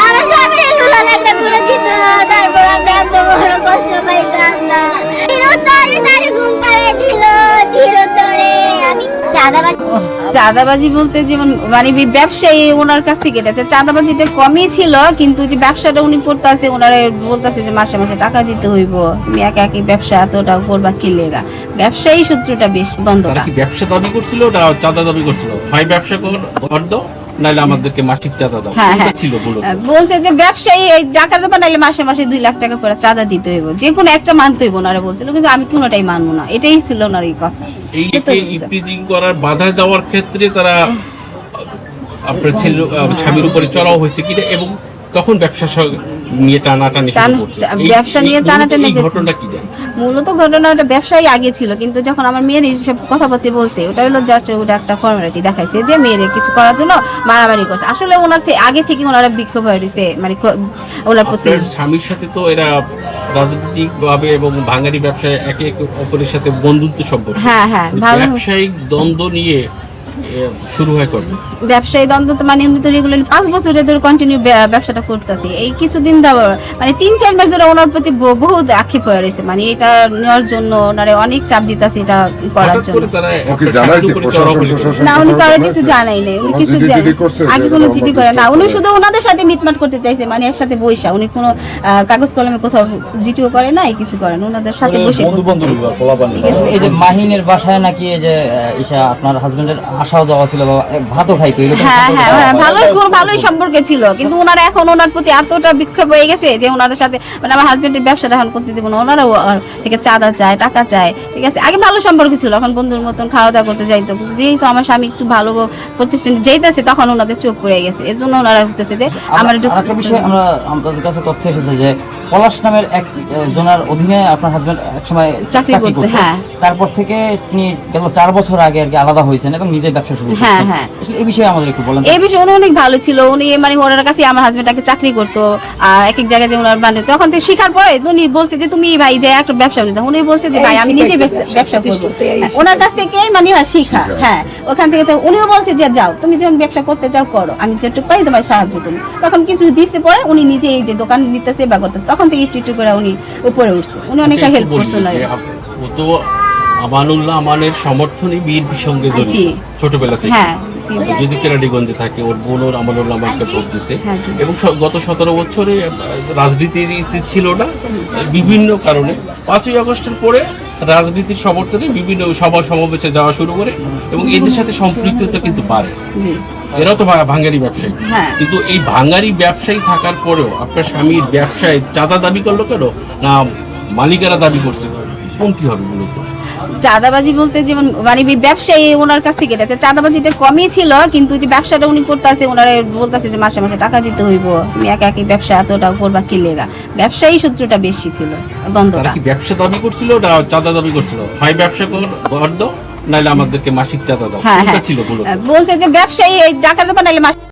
আমার স্বামী লুলা লাগটা করে দিত, তারপর আমরা এত বড় কষ্ট পাইতাম না। চিরতরে তারে ঘুম পাড়িয়ে দিল, চিরতরে। আমি চাঁদাবাজি বলতে যেমন মানে ব্যবসায়ী ওনার কাছ থেকে গেছে, চাঁদাবাজিটা কমই ছিল, কিন্তু যে ব্যবসাটা উনি করতেছে, ওনারা বলতেছে যে মাসে মাসে টাকা দিতে হইব, তুমি একা একই ব্যবসা এতটা করবা কি লেগা, ব্যবসায়ী সূত্রটা বেশি দ্বন্দ্বটা। ব্যবসা দাবি করছিল, চাঁদা দাবি করছিল, হয় ব্যবসা কর দাও, নাইলে আমাদেরকে মাসিক চাঁদা দাও, ছিল বলছে যে ব্যবসায়ী টাকা দেবা, নাইলে মাসে মাসে 2 লাখ টাকা করে চাঁদা দিতে হইব, যে কোনো একটা মানতে হইব ওনারা বলছিল, কিন্তু আমি কোনোটাই মানবো না, এটাই ছিল ওনার এই কথা। এই ইফটিজিং করার বাধা দেওয়ার ক্ষেত্রে তারা আপনার ছেলে স্বামীর উপরে চড়াও হয়েছে কিনা, এবং তখন ব্যবসা নিয়ে টানাটানি ব্যবসা নিয়ে টানাটানি ঘটনা কি মূলত ঘটনাটা ব্যবসায়ী আগে ছিল, কিন্তু যখন আমার মেয়ের এইসব কথাবার্তা বলছে, ওটা হলো জাস্ট ওটা একটা ফর্মালিটি দেখাইছে যে মেয়ের কিছু করার জন্য মারামারি করছে। আসলে ওনার আগে থেকে ওনারা বিক্ষোভ হয়ে রয়েছে, মানে ওনার প্রতি। স্বামীর সাথে তো এরা রাজনৈতিক ভাবে এবং ভাঙারি ব্যবসায় একে অপরের সাথে বন্ধুত্ব সম্পর্ক। ব্যবসায়িক দ্বন্দ্ব নিয়ে শুরু হয় কবে? ব্যবসায়ী দ্বন্দ্ব তো মানে উনি তো রেগুলারলি 5 বছর ধরে কন্টিনিউ ব্যবসাটা করতেছে। এই কিছুদিন মানে 3-4 মাস ধরে ওনার প্রতি বহুত আক্ষেপ হয়ে রয়েছে, মানে এটা নেওয়ার জন্য ওনারে অনেক চাপ দিতেছে এটা করার জন্য। না, উনি কারো কিছু জানাই নাই, উনি কিছু আগে কোনো চিঠি করে না, উনি শুধু ওনাদের সাথে মিটমাট করতে চাইছে, মানে একসাথে বৈশা। উনি কোনো কাগজ কলমে কোথাও জিটিও করে না, কিছু করেন ওনাদের সাথে বসে। এই যে মাহিনের বাসায় নাকি এই যে ঈশা আপনার হাজবেন্ডের আশাও যাওয়া ছিল, ভাতও খাইতো। ভালোই সম্পর্কে ছিল, কিন্তু ওনারা এখন ওনার প্রতি এতটা বিক্ষোভ হয়ে গেছে যে ওনাদের সাথে, মানে আমার হাজবেন্ডের ব্যবসাটা এখন করতে দেবো না, ওনারা থেকে চাঁদা চায়, টাকা চায়, ঠিক আছে। আগে ভালো সম্পর্ক ছিল, এখন বন্ধুর মতন খাওয়া দাওয়া করতে যাইতো, যেহেতু আমার স্বামী একটু ভালো প্রতিষ্ঠানে যেতেছে, তখন ওনাদের চোখ পড়ে গেছে, এর জন্য ওনারা হচ্ছে যে আমার একটা বিষয় আমরা আমাদের কাছে তথ্য এসেছে যে পলাশ নামের এক জনের অধীনে আপনার হাজবেন্ড একসময় চাকরি করতে, তারপর থেকে তিনি গেল 4 বছর আগে আর কি আলাদা হয়েছেন এবং নিজের ব্যবসা শুরু করেছেন। এই বিষয়ে আমাদের একটু বলেন। এই বিষয়ে উনি অনেক ভালো ছিল, উনি মানে ওনার কাছে আমার হাজবেন্ডটাকে চাকরি করতো, এক এক জায়গায় যে ওনার বান্ধব, তখন থেকে শিখার পরে উনি বলছে যে তুমি ভাই যে একটা ব্যবসা নিতে, উনি বলছে যে ভাই আমি নিজে ব্যবসা করবো, ওনার কাছ থেকে মানে শিখা। ওখান থেকে উনিও বলছে যে যাও তুমি যখন ব্যবসা করতে চাও করো, আমি যেটুকু পারি তোমার সাহায্য করি। তখন কিছু দিচ্ছে, পরে উনি নিজে এই যে দোকান নিতেছে বা করতেছে, তখন থেকে একটু করে উনি উপরে উঠছে, উনি অনেকটা হেল্প করছেন। আমানুল্লাহ আমানের সমর্থনে বিএনপির সঙ্গে ছোটবেলা থেকে, যদি কেরানীগঞ্জে থাকে, ওর বোন ওর আমানুল্লাহ আমাকে ভোট দিচ্ছে, এবং গত 17 বছরে রাজনীতির ছিল না বিভিন্ন কারণে। 5ই আগস্টের পরে রাজনীতির সমর্থনে বিভিন্ন সভা সমাবেশে যাওয়া শুরু করে, এবং এদের সাথে সম্পৃক্ততা কিন্তু বাড়ে। এরাও তো ভাঙারি ব্যবসায়ী, কিন্তু এই ভাঙারি ব্যবসায়ী থাকার পরেও আপনার স্বামীর ব্যবসায় চাঁদা দাবি করলো কেন, না মালিকেরা দাবি করছে, কোনটি হবে মূলত? চাঁদাবাজি বলতে যেমন মানে ব্যবসায়ী ওনার কাছ থেকে গেছে, চাঁদাবাজিটা কমই ছিল, কিন্তু যে ব্যবসাটা উনি করতেছে, ওনারা বলতেছে যে মাসে মাসে টাকা দিতে হইব, তুমি একা একই ব্যবসা এতটা করবা কি লেগা, ব্যবসায়ী সূত্রটা বেশি ছিল দ্বন্দ্বটা। ব্যবসা দাবি করছিল, চাঁদা দাবি করছিল, হয় ব্যবসা কর দাও, নাইলে আমাদেরকে মাসিক চাঁদা দাও, ছিল বলছে যে ব্যবসায়ী টাকা দেবা, নাইলে